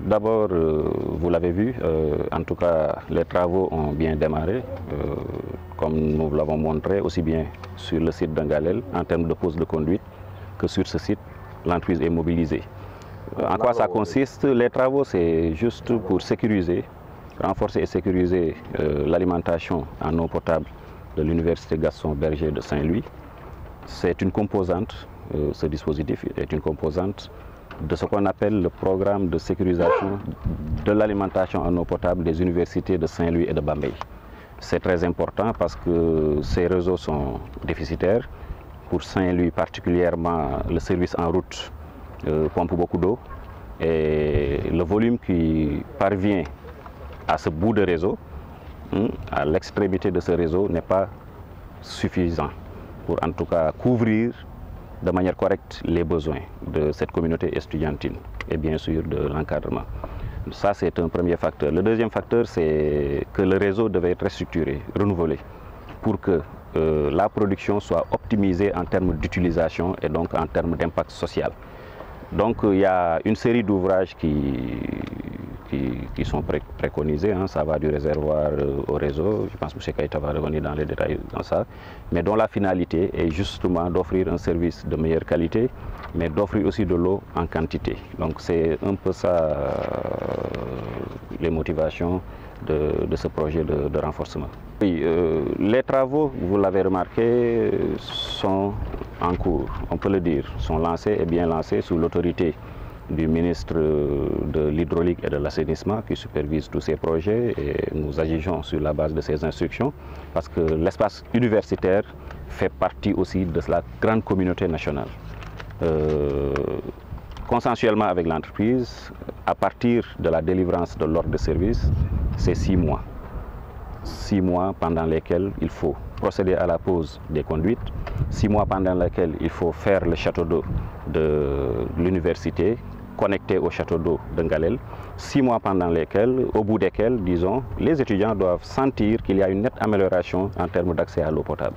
D'abord, vous l'avez vu, en tout cas, les travaux ont bien démarré, comme nous l'avons montré, aussi bien sur le site d'Angalel, en termes de pose de conduite, que sur ce site, l'entreprise est mobilisée. En quoi ça consiste? Les travaux, c'est juste pour sécuriser, renforcer et sécuriser l'alimentation en eau potable de l'Université Gaston Berger de Saint-Louis. C'est une composante, ce dispositif est une composante de ce qu'on appelle le programme de sécurisation de l'alimentation en eau potable des universités de Saint-Louis et de Bambey. C'est très important parce que ces réseaux sont déficitaires. Pour Saint-Louis particulièrement, le service en route pompe beaucoup d'eau et le volume qui parvient à ce bout de réseau, à l'extrémité de ce réseau, n'est pas suffisant pour en tout cas couvrir de manière correcte les besoins de cette communauté estudiantine et bien sûr de l'encadrement. Ça, c'est un premier facteur. Le deuxième facteur, c'est que le réseau devait être restructuré, renouvelé, pour que la production soit optimisée en termes d'utilisation et donc en termes d'impact social. Donc il y a une série d'ouvrages qui sont préconisés, ça va du réservoir au réseau, je pense que M. Kaïta va revenir dans les détails dans ça, mais dont la finalité est justement d'offrir un service de meilleure qualité, mais d'offrir aussi de l'eau en quantité. Donc c'est un peu ça les motivations de ce projet de renforcement. Oui, les travaux, vous l'avez remarqué, sont en cours, on peut le dire, sont lancés et bien lancés sous l'autorité du ministre de l'Hydraulique et de l'Assainissement qui supervise tous ces projets et nous agissons sur la base de ces instructions parce que l'espace universitaire fait partie aussi de la grande communauté nationale. Consensuellement avec l'entreprise, à partir de la délivrance de l'ordre de service, c'est 6 mois. 6 mois pendant lesquels il faut procéder à la pose des conduites, 6 mois pendant lesquels il faut faire le château d'eau de l'université connecté au château d'eau d'Angalel, 6 mois pendant lesquels, au bout desquels, disons, les étudiants doivent sentir qu'il y a une nette amélioration en termes d'accès à l'eau potable.